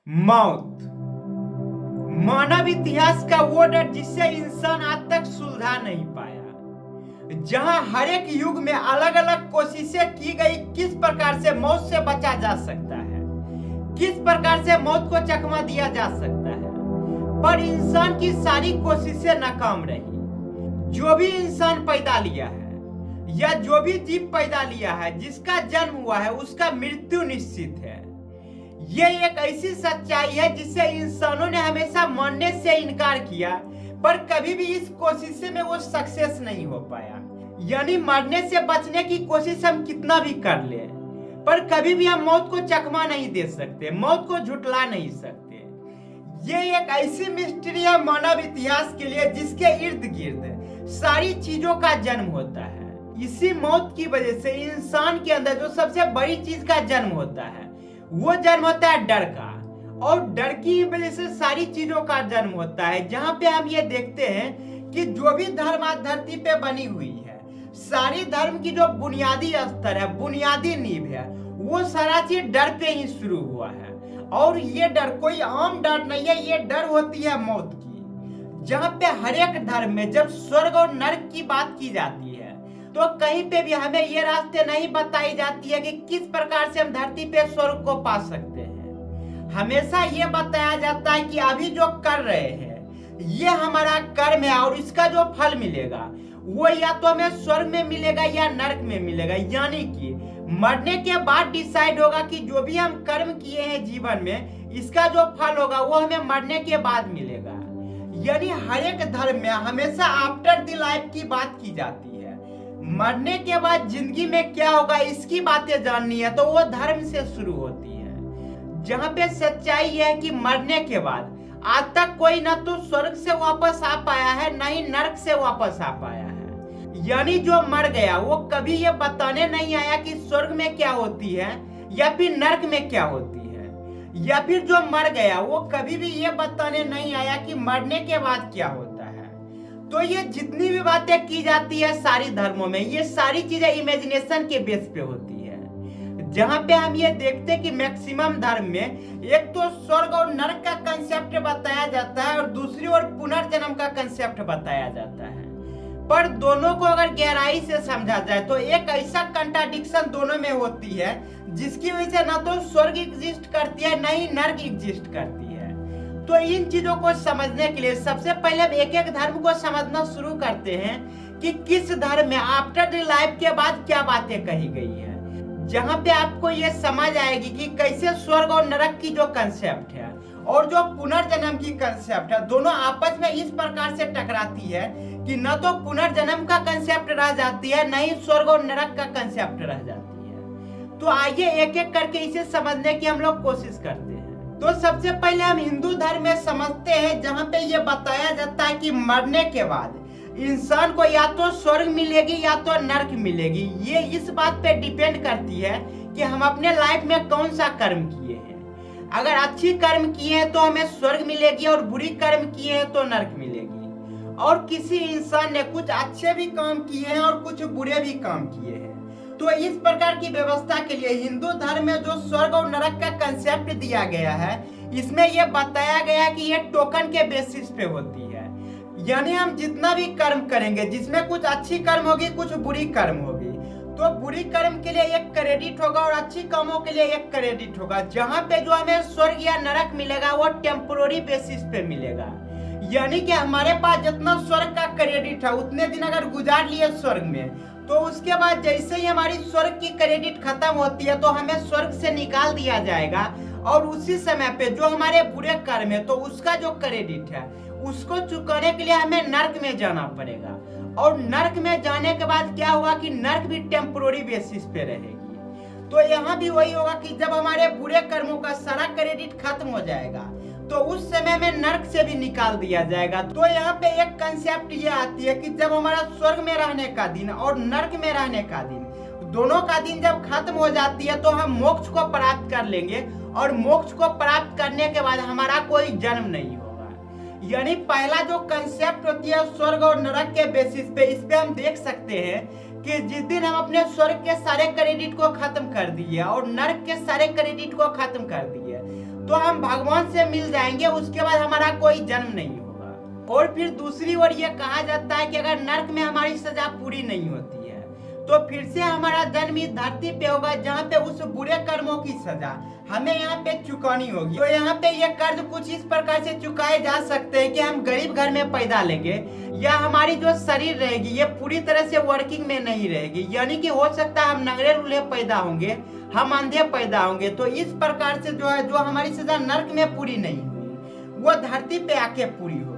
मौत मानव इतिहास का वो डर जिससे इंसान आज तक सुलझा नहीं पाया। जहां हर एक युग में अलग अलग कोशिशें की गई किस प्रकार से मौत से बचा जा सकता है, किस प्रकार से मौत को चकमा दिया जा सकता है, पर इंसान की सारी कोशिशें नाकाम रही। जो भी इंसान पैदा लिया है या जो भी जीव पैदा लिया है, जिसका जन्म हुआ है, उसका मृत्यु निश्चित है। ये एक ऐसी सच्चाई है जिससे इंसानों ने हमेशा मानने से इनकार किया, पर कभी भी इस कोशिश में वो सक्सेस नहीं हो पाया। यानी मरने से बचने की कोशिश हम कितना भी कर ले, पर कभी भी हम मौत को चकमा नहीं दे सकते, मौत को झुटला नहीं सकते। ये एक ऐसी मिस्ट्री है मानव इतिहास के लिए जिसके इर्द गिर्द सारी चीजों का जन्म होता है। इसी मौत की वजह से इंसान के अंदर जो सबसे बड़ी चीज का जन्म होता है, वो जन्म होता है डर का, और डर की वजह से सारी चीजों का जन्म होता है। जहां पे हम ये देखते हैं कि जो भी धर्म आज धरती पे बनी हुई है, सारी धर्म की जो बुनियादी स्तर है, बुनियादी नींव है, वो सारा चीज डर पे ही शुरू हुआ है। और ये डर कोई आम डर नहीं है, ये डर होती है मौत की। जहां पे हर एक धर्म में जब स्वर्ग और नरक की बात की जाती है, तो कहीं पे भी हमें ये रास्ते नहीं बताई जाती है कि किस प्रकार से हम धरती पे स्वर्ग को पा सकते हैं। हमेशा ये बताया जाता है कि अभी जो कर रहे हैं ये हमारा कर्म है, और इसका जो फल मिलेगा वो या तो हमें स्वर्ग में मिलेगा या नरक में मिलेगा। यानी कि मरने के बाद डिसाइड होगा कि जो भी हम कर्म किए हैं जीवन में, इसका जो फल होगा वो हमें मरने के बाद मिलेगा। यानी हर एक धर्म में हमेशा आफ्टर द लाइफ की बात की जाती है। मरने के बाद जिंदगी में क्या होगा, इसकी बातें जाननी है तो वो धर्म से शुरू होती है। जहां पे सच्चाई है कि मरने के बाद आज तक कोई ना तो स्वर्ग से वापस आ पाया है, न ही नरक से वापस आ पाया है। यानी जो मर गया वो कभी ये बताने नहीं आया कि स्वर्ग में क्या होती है या फिर नरक में क्या होती है, या फिर जो मर गया वो कभी भी ये बताने नहीं आया कि मरने के बाद क्या होता है। तो ये जितनी भी बातें की जाती है सारी धर्मों में, ये सारी चीजें इमेजिनेशन के बेस पे होती है। जहां पे हम ये देखते हैं कि मैक्सिमम धर्म में एक तो स्वर्ग और नरक का कंसेप्ट बताया जाता है, और दूसरी ओर पुनर्जन्म का कंसेप्ट बताया जाता है। पर दोनों को अगर गहराई से समझा जाए तो एक ऐसा कंट्राडिक्शन दोनों में होती है जिसकी वजह से ना तो स्वर्ग एग्जिस्ट करती है, ना ही नरक एग्जिस्ट करती है। तो इन चीजों को समझने के लिए सबसे पहले हम एक एक धर्म को समझना शुरू करते हैं कि किस धर्म में आफ्टर द लाइफ के बाद क्या बातें कही गई है। जहां पे आपको ये समझ आएगी कि कैसे स्वर्ग और नरक की जो कंसेप्ट है और जो पुनर्जन्म की कंसेप्ट है, दोनों आपस में इस प्रकार से टकराती है कि न तो पुनर्जन्म का कंसेप्ट रह जाती है, न ही स्वर्ग और नरक का कंसेप्ट रह जाती है। तो आइए एक एक करके इसे समझने की हम लोग कोशिश करते हैं। तो सबसे पहले हम हिंदू धर्म में समझते हैं, जहां पे ये बताया जाता है कि मरने के बाद इंसान को या तो स्वर्ग मिलेगी या तो नरक मिलेगी। ये इस बात पे डिपेंड करती है कि हम अपने लाइफ में कौन सा कर्म किए हैं। अगर अच्छी कर्म किए हैं तो हमें स्वर्ग मिलेगी, और बुरी कर्म किए हैं तो नरक मिलेगी। और किसी इंसान ने कुछ अच्छे भी काम किए हैं और कुछ बुरे भी काम किए हैं, तो इस प्रकार की व्यवस्था के लिए हिंदू धर्म में जो स्वर्ग और नरक का कंसेप्ट दिया गया है, इसमें यह बताया गया है कि यह टोकन के बेसिस पे होती है। यानी हम जितना भी कर्म करेंगे, जिसमें कुछ अच्छी कर्म होगी, कुछ बुरी कर्म होगी, तो बुरी कर्म के लिए एक क्रेडिट होगा और अच्छी कामों के लिए एक क्रेडिट होगा। जहां पे जो हमें स्वर्ग या नरक मिलेगा वो टेम्पोररी बेसिस पे मिलेगा। यानी कि हमारे पास जितना स्वर्ग का क्रेडिट है, उतने दिन अगर गुजार लिए स्वर्ग में, तो उसके बाद जैसे ही हमारी स्वर्ग की क्रेडिट खत्म होती है तो हमें स्वर्ग से निकाल दिया जाएगा, और उसी समय पे जो हमारे बुरे कर्म है तो उसका जो क्रेडिट है उसको चुकाने के लिए हमें नरक में जाना पड़ेगा। और नरक में जाने के बाद क्या होगा कि नरक भी टेम्पोररी बेसिस पे रहेगी। तो यहाँ भी वही होगा कि जब हमारे बुरे कर्मों का सारा क्रेडिट खत्म हो जाएगा तो उस समय में नरक से भी निकाल दिया जाएगा। तो यहाँ पे एक कंसेप्ट ये आती है कि जब हमारा स्वर्ग में रहने का दिन और नरक में रहने का दिन, दोनों का दिन जब खत्म हो जाती है तो हम मोक्ष को प्राप्त कर लेंगे, और मोक्ष को प्राप्त करने के बाद हमारा कोई जन्म नहीं होगा। यानी पहला जो कंसेप्ट होती है स्वर्ग और नरक के बेसिस पे, इस पे हम देख सकते हैं कि जिस दिन हम अपने स्वर्ग के सारे क्रेडिट को खत्म कर दिए और नरक के सारे क्रेडिट को खत्म कर दिए, तो हम भगवान से मिल जाएंगे, उसके बाद हमारा कोई जन्म नहीं होगा। और फिर दूसरी ओर ये कहा जाता है कि अगर नर्क में हमारी सजा पूरी नहीं होती है तो फिर से हमारा जन्म इस धरती पे होगा, जहाँ पे उस बुरे कर्मों की सजा हमें यहाँ पे चुकानी होगी। तो यहाँ पे ये कर्ज कुछ इस प्रकार से चुकाए जा सकते हैं कि हम गरीब घर में पैदा लेंगे, या हमारी जो शरीर रहेगी ये पूरी तरह से वर्किंग में नहीं रहेगी, यानी कि हो सकता है हम नंगरे लूल्हे पैदा होंगे, हम अंधे पैदा होंगे। तो इस प्रकार से जो है, जो हमारी सजा नर्क में पूरी नहीं हुई वो धरती पे आके पूरी होगी।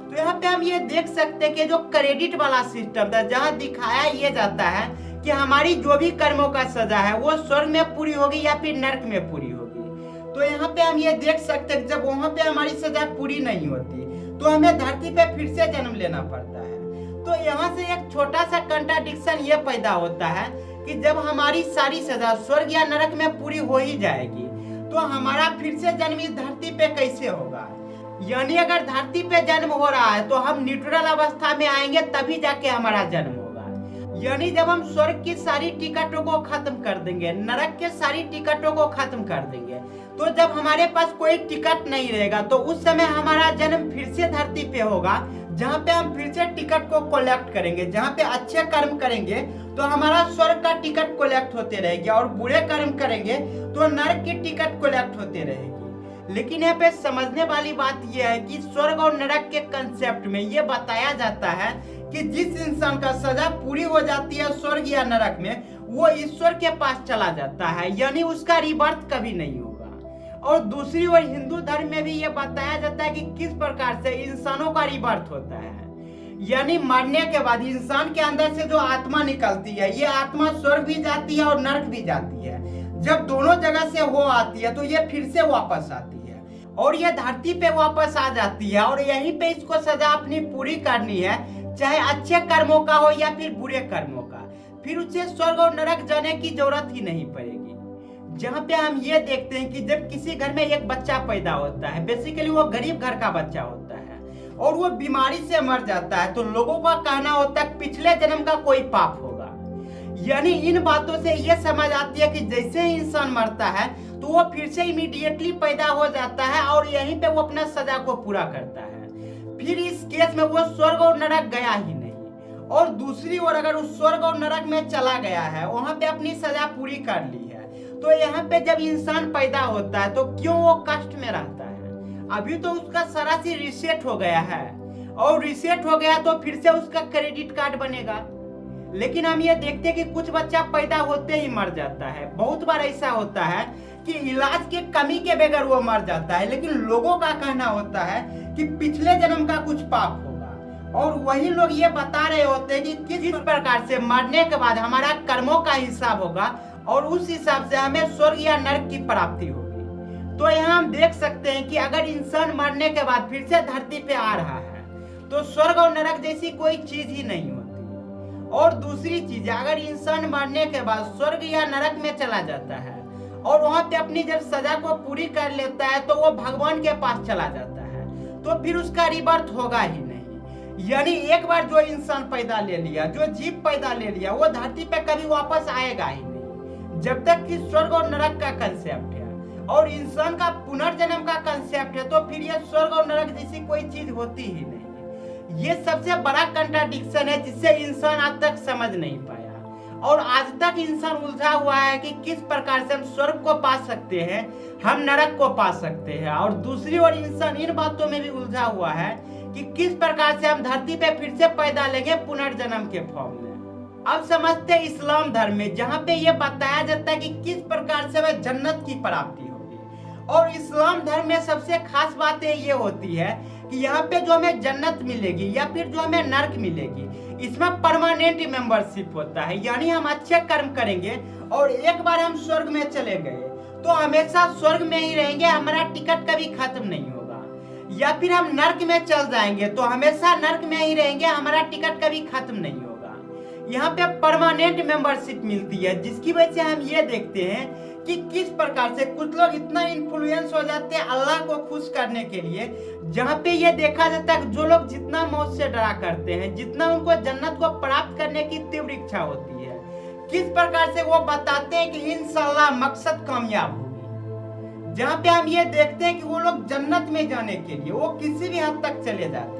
तो यहाँ पे हम ये देख सकते हैं कि जो क्रेडिट वाला सिस्टम था, जहाँ दिखाया ये जाता है कि हमारी जो भी कर्मों का सजा है वो स्वर्ग में पूरी होगी या फिर नर्क में पूरी होगी। तो यहाँ पे हम ये देख सकते हैं जब वहां पे हमारी सजा पूरी नहीं होती तो हमें धरती पे फिर से जन्म लेना पड़ता है। तो यहाँ से एक छोटा सा कंट्राडिक्शन ये पैदा होता है कि जब हमारी सारी सजा स्वर्ग या नरक में पूरी हो ही जाएगी तो हमारा फिर से जन्म इस धरती पे कैसे होगा। यानी अगर धरती पे जन्म हो रहा है तो हम न्यूट्रल अवस्था में आएंगे तभी जाके हमारा जन्म होगा। यानी जब हम स्वर्ग की सारी टिकटों को खत्म कर देंगे, नरक के सारी टिकटों को खत्म कर देंगे, तो जब हमारे पास कोई टिकट नहीं रहेगा तो उस समय हमारा जन्म फिर से धरती पे होगा, जहाँ पे हम फिर से टिकट को कलेक्ट करेंगे। जहाँ पे अच्छे कर्म करेंगे तो हमारा स्वर्ग का टिकट कलेक्ट होते रहेगी, और बुरे कर्म करेंगे तो नरक की टिकट कलेक्ट होते रहेगी। लेकिन यहाँ पे समझने वाली बात यह है कि स्वर्ग और नरक के कंसेप्ट में ये बताया जाता है कि जिस इंसान का सजा पूरी हो जाती है स्वर्ग या नरक में, वो ईश्वर के पास चला जाता है, यानी उसका रिबर्थ कभी नहीं होगा। और दूसरी ओर हिंदू धर्म में भी ये बताया जाता है कि किस प्रकार से इंसानों का रिबर्थ होता है। यानी मरने के बाद इंसान के अंदर से जो आत्मा निकलती है, ये आत्मा स्वर्ग भी जाती है और नरक भी जाती है। जब दोनों जगह से हो आती है तो ये फिर से वापस आती है और ये धरती पे वापस आ जाती है, और यहीं पे इसको सजा अपनी पूरी करनी है, चाहे अच्छे कर्मों का हो या फिर बुरे कर्मों का। फिर उसे स्वर्ग और नरक जाने की जरूरत ही नहीं पड़ेगी। जहाँ पे हम ये देखते हैं कि जब किसी घर में एक बच्चा पैदा होता है, बेसिकली वो गरीब घर का बच्चा होता है और वो बीमारी से मर जाता है, तो लोगों का कहना होता है पिछले जन्म का कोई पाप होगा। यानी इन बातों से ये समझ आती है कि जैसे ही इंसान मरता है तो वो फिर से इमीडिएटली पैदा हो जाता है और यहीं पे वो अपना सजा को पूरा करता है। फिर इस केस में वो स्वर्ग और नरक गया ही नहीं। और दूसरी ओर अगर उस स्वर्ग और नरक में चला गया है, वहां पे अपनी सजा पूरी कर ली है, तो यहाँ पे जब इंसान पैदा होता है तो क्यों वो कष्ट में रहता है? अभी तो उसका सरासर रिसेट हो गया है, और रिसेट हो गया तो फिर से उसका क्रेडिट कार्ड बनेगा। लेकिन हम ये देखते हैं कि कुछ बच्चा पैदा होते ही मर जाता है। बहुत बार ऐसा होता है कि इलाज के कमी के बगैर वो मर जाता है, लेकिन लोगों का कहना होता है कि पिछले जन्म का कुछ पाप होगा, और वही लोग ये बता रहे होते हैं कि किस प्रकार से मरने के बाद हमारा कर्मों का हिसाब होगा और उस हिसाब से हमें स्वर्ग या नरक की प्राप्ति होगी। तो यहाँ हम देख सकते हैं कि अगर इंसान मरने के बाद फिर से धरती पे आ रहा है तो स्वर्ग और नरक जैसी कोई चीज ही नहीं होती। और दूसरी चीज, अगर इंसान मरने के बाद स्वर्ग या नरक में चला जाता है और वहां पे अपनी जब सजा को पूरी कर लेता है तो वो भगवान के पास चला जाता है, तो फिर उसका रिबर्थ होगा ही नहीं। यानी एक बार जो इंसान पैदा ले लिया, जो जीव पैदा ले लिया, वो धरती पे कभी वापस आएगा ही नहीं। जब तक कि स्वर्ग और नरक का कंसेप्ट है और इंसान का पुनर्जन्म का कंसेप्ट है, तो फिर ये स्वर्ग और नरक जैसी कोई चीज होती ही नहीं। ये सबसे बड़ा कंट्राडिक्शन है जिससे इंसान आज तक समझ नहीं पाया, और आज तक इंसान उलझा हुआ है कि किस प्रकार से हम स्वर्ग को पा सकते हैं, हम नरक को पा सकते हैं। और दूसरी ओर इंसान इन बातों में भी उलझा हुआ है कि किस प्रकार से हम धरती पे फिर से पैदा लेंगे पुनर्जन्म के फॉर्म में। अब समझते हैं इस्लाम धर्म में, जहाँ पे ये बताया जाता है कि किस प्रकार से हमें जन्नत की प्राप्ति होगी। और इस्लाम धर्म में सबसे खास बातें ये होती है कि यहाँ पे जो हमें जन्नत मिलेगी या फिर जो हमें नरक मिलेगी, इसमें परमानेंट मेंबरशिप होता है। यानी हम अच्छे कर्म करेंगे और एक बार हम स्वर्ग में चले गए तो हमेशा स्वर्ग में ही रहेंगे, हमारा टिकट कभी खत्म नहीं होगा। या फिर हम नरक में चल जाएंगे तो हमेशा नरक में ही रहेंगे, हमारा टिकट कभी खत्म नहीं होगा। यहाँ पे परमानेंट मेंबरशिप मिलती है, जिसकी वजह से हम ये देखते हैं कि किस प्रकार से कुछ लोग इतना इन्फ्लुएंस हो जाते हैं अल्लाह को खुश करने के लिए, जहाँ पे ये देखा जाता है जो लोग जितना मौत से डरा करते हैं, जितना उनको जन्नत को प्राप्त करने की तीव्र इच्छा होती है, किस प्रकार से वो बताते हैं कि इंशाल्लाह मकसद कामयाब होगी। जहाँ पे हम ये देखते हैं कि वो लोग जन्नत में जाने के लिए वो किसी भी हद तक चले जाते हैं।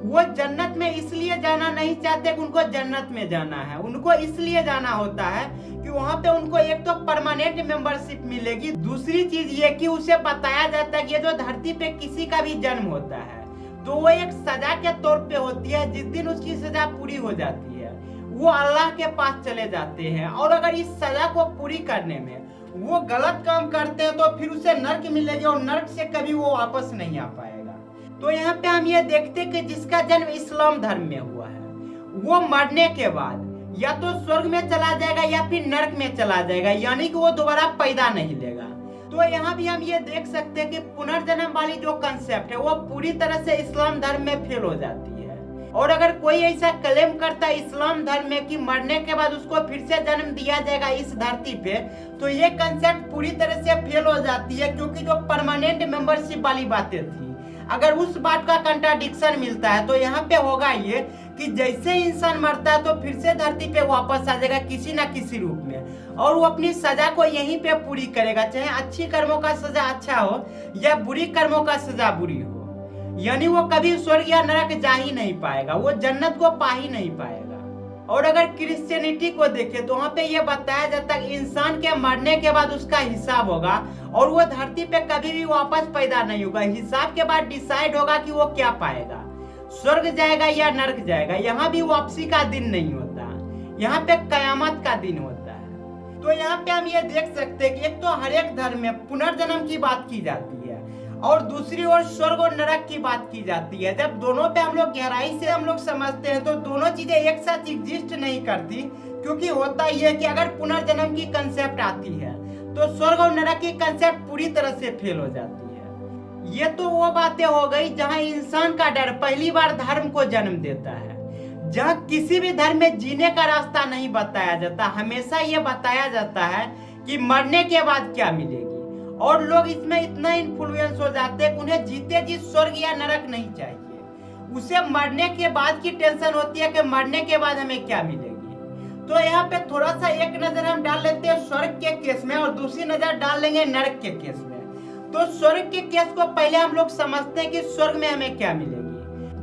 वो जन्नत में इसलिए जाना नहीं चाहते कि उनको जन्नत में जाना है, उनको इसलिए जाना होता है कि वहाँ पे उनको एक तो परमानेंट मेंबरशिप मिलेगी, दूसरी चीज ये कि उसे बताया जाता है कि ये जो धरती पे किसी का भी जन्म होता है तो वो एक सजा के तौर पे होती है। जिस दिन उसकी सजा पूरी हो जाती है वो अल्लाह के पास चले जाते हैं, और अगर इस सजा को पूरी करने में वो गलत काम करते हैं तो फिर उसे नर्क मिलेगी और नर्क से कभी वो वापस नहीं आ पाएगा। तो यहाँ पे हम ये देखते हैं कि जिसका जन्म इस्लाम धर्म में हुआ है वो मरने के बाद या तो स्वर्ग में चला जाएगा या फिर नर्क में चला जाएगा, यानी कि वो दोबारा पैदा नहीं लेगा। तो यहाँ भी हम ये देख सकते हैं कि पुनर्जन्म वाली जो कंसेप्ट है वो पूरी तरह से इस्लाम धर्म में फेल हो जाती है। और अगर कोई ऐसा क्लेम करता है इस्लाम धर्म में कि मरने के बाद उसको फिर से जन्म दिया जाएगा इस धरती पे, तो ये कंसेप्ट पूरी तरह से फेल हो जाती है, क्योंकि जो परमानेंट मेंबरशिप वाली बातें थी अगर उस बात का कंट्राडिक्शन मिलता है तो यहाँ पे होगा ये कि जैसे इंसान मरता है तो फिर से धरती पे वापस आ जाएगा किसी ना किसी रूप में, और वो अपनी सजा को यहीं पे पूरी करेगा, चाहे अच्छी कर्मों का सजा अच्छा हो या बुरी कर्मों का सजा बुरी हो। यानी वो कभी स्वर्ग या नरक जा ही नहीं पाएगा, वो जन्नत को पा ही नहीं पाएगा। और अगर क्रिश्चियनिटी को देखें तो वहाँ पे ये बताया जाता है कि इंसान के मरने के बाद उसका हिसाब होगा और वो धरती पे कभी भी वापस पैदा नहीं होगा। हिसाब के बाद डिसाइड होगा कि वो क्या पाएगा, स्वर्ग जाएगा या नरक जाएगा। यहाँ भी वापसी का दिन नहीं होता, यहाँ पे कयामत का दिन होता है। तो यहाँ पे हम ये देख सकते हैं कि एक तो हर एक धर्म में पुनर्जन्म की बात की जाती है और दूसरी ओर स्वर्ग और नरक की बात की जाती है। जब दोनों पे हम लोग गहराई से हम लोग समझते हैं तो दोनों चीजें एक साथ एग्जिस्ट नहीं करती, क्योंकि होता ही है कि अगर पुनर्जन्म की कंसेप्ट आती है तो स्वर्ग और नरक की कंसेप्ट पूरी तरह से फेल हो जाती है। ये तो वो बातें हो गई जहां इंसान का डर पहली बार धर्म को जन्म देता है, जहां किसी भी धर्म में जीने का रास्ता नहीं बताया जाता, हमेशा ये बताया जाता है कि मरने के बाद क्या मिलेगी। और लोग इसमें इतना इन्फ्लुएंस हो जाते हैं कि उन्हें जीते जी स्वर्ग या नरक नहीं चाहिए, उसे मरने के बाद की टेंशन होती है कि मरने के बाद हमें क्या मिलेगी। तो यहाँ पे थोड़ा सा एक नजर हम डाल लेते हैं स्वर्ग के केस में और दूसरी नजर डाल लेंगे नरक के केस में। तो स्वर्ग के केस को पहले हम लोग समझते हैं कि स्वर्ग में हमें क्या मिलेगी।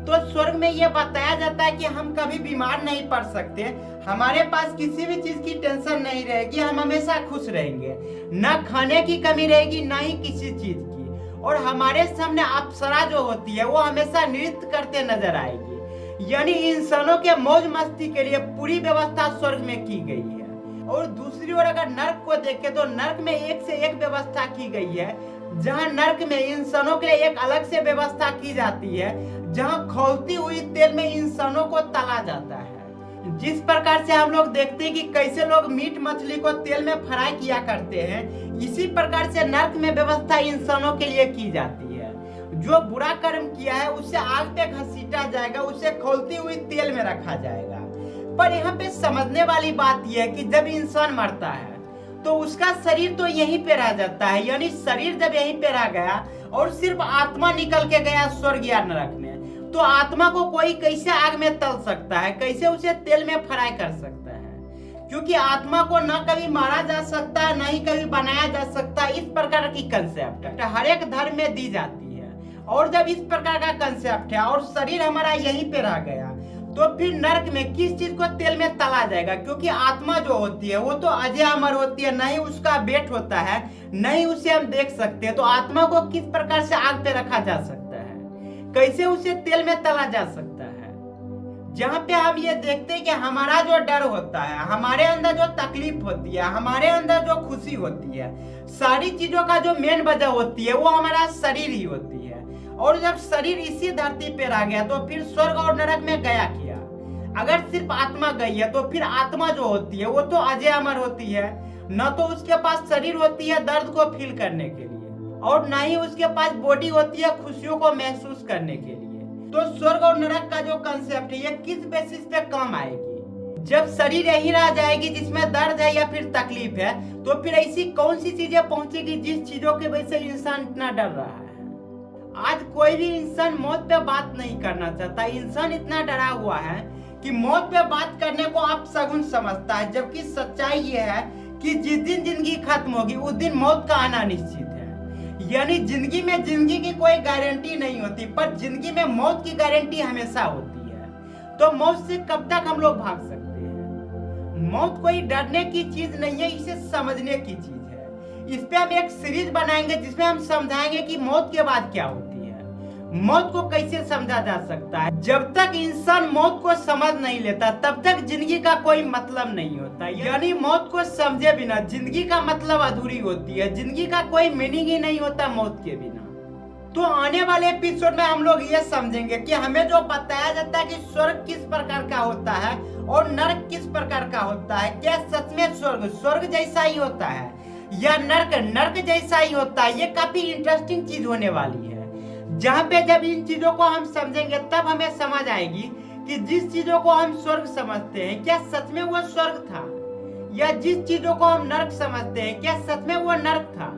तो स्वर्ग में ये बताया जाता है कि हम कभी बीमार नहीं पड़ सकते, हमारे पास किसी भी चीज की टेंशन नहीं रहेगी, हम हमेशा खुश रहेंगे, ना खाने की कमी रहेगी ना ही किसी चीज की। और हमारे सामने अप्सरा जो होती है वो हमेशा नृत्य करते नजर आएगी। यानी इंसानों के मौज मस्ती के लिए पूरी व्यवस्था स्वर्ग में की गई है। और दूसरी ओर अगर नर्क को देखें तो नर्क में एक से एक व्यवस्था की गई है, जहां नर्क में इंसानों के लिए एक अलग से व्यवस्था की जाती है, जहां खौलती हुई तेल में इंसानों को तला जाता है। जिस प्रकार से हम लोग देखते हैं कि कैसे लोग मीट मछली को तेल में फ्राई किया करते हैं, इसी प्रकार से नर्क में व्यवस्था इंसानों के लिए की जाती है। जो बुरा कर्म किया है उसे आग पे घसीटा जाएगा, उसे खौलती हुई तेल में रखा जाएगा। पर यहाँ पे समझने वाली बात यह है कि जब इंसान मरता है तो उसका शरीर तो यहीं पे रह जाता है, यानी शरीर जब यहीं पे रह गया और सिर्फ आत्मा निकल के गया स्वर्ग या नरक में, तो आत्मा को कोई कैसे आग में तल सकता है, कैसे उसे तेल में फ्राई कर सकता है? क्योंकि आत्मा को न कभी मारा जा सकता है, न ही कभी बनाया जा सकता। इस प्रकार की कंसेप्ट हर एक धर्म में दी जाती है। और जब इस प्रकार का कंसेप्ट है और शरीर हमारा यहीं पे रह गया, तो फिर नर्क में किस चीज को तेल में तला जाएगा? क्योंकि आत्मा जो होती है वो तो अजय अमर होती है, नहीं उसका वेट होता है, नहीं उसे हम देख सकते। तो आत्मा को किस प्रकार से आग पे रखा जा सकता है, कैसे उसे तेल में तला जा सकता है? जहाँ पे हम ये देखते हैं कि हमारा जो डर होता है, हमारे अंदर जो तकलीफ होती है, हमारे अंदर जो खुशी होती है, सारी चीजों का जो मेन वजह होती है वो हमारा शरीर ही होती है। और जब शरीर इसी धरती पे रह गया तो फिर स्वर्ग और नरक में गया क्या? अगर सिर्फ आत्मा गई है तो फिर आत्मा जो होती है वो तो अजय अमर होती है, न तो उसके पास शरीर होती है दर्द को फील करने के लिए, और न ही उसके पास बॉडी होती है खुशियों को महसूस करने के लिए। तो स्वर्ग और नरक का जो कंसेप्ट है ये किस बेसिस पे काम आएगी? जब शरीर यही रह जाएगी जिसमें दर्द है या फिर तकलीफ है, तो फिर ऐसी कौन सी चीजें पहुंचेगी जिस चीजों की वजह से इंसान इतना डर रहा है? आज कोई भी इंसान मौत पे बात नहीं करना चाहता। इंसान इतना डरा हुआ है कि मौत पे बात करने को आप शगुन समझता है, जबकि सच्चाई ये है कि जिस दिन जिंदगी खत्म होगी उस दिन मौत का आना निश्चित है। यानी जिंदगी में जिंदगी की कोई गारंटी नहीं होती, पर जिंदगी में मौत की गारंटी हमेशा होती है। तो मौत से कब तक हम लोग भाग सकते हैं? मौत कोई डरने की चीज नहीं है, इसे समझने की चीज है। इस पे हम एक सीरीज बनाएंगे जिसमें हम समझाएंगे कि मौत के बाद क्या होती है, मौत को कैसे समझा जा सकता है। जब तक इंसान मौत को समझ नहीं लेता तब तक जिंदगी का कोई मतलब नहीं होता। यानी मौत को समझे बिना जिंदगी का मतलब अधूरी होती है, जिंदगी का कोई मीनिंग ही नहीं होता मौत के बिना। तो आने वाले एपिसोड में हम लोग ये समझेंगे कि हमें जो बताया जाता है कि स्वर्ग किस प्रकार का होता है और नर्क किस प्रकार का होता है, क्या सच में स्वर्ग स्वर्ग जैसा ही होता है या नर्क नर्क जैसा ही होता है। ये काफी इंटरेस्टिंग चीज होने वाली है, जहाँ पे जब इन चीजों को हम समझेंगे तब हमें समझ आएगी कि जिस चीजों को हम स्वर्ग समझते हैं क्या सच में वो स्वर्ग था, या जिस चीजों को हम नर्क समझते हैं क्या सच में वो नर्क था।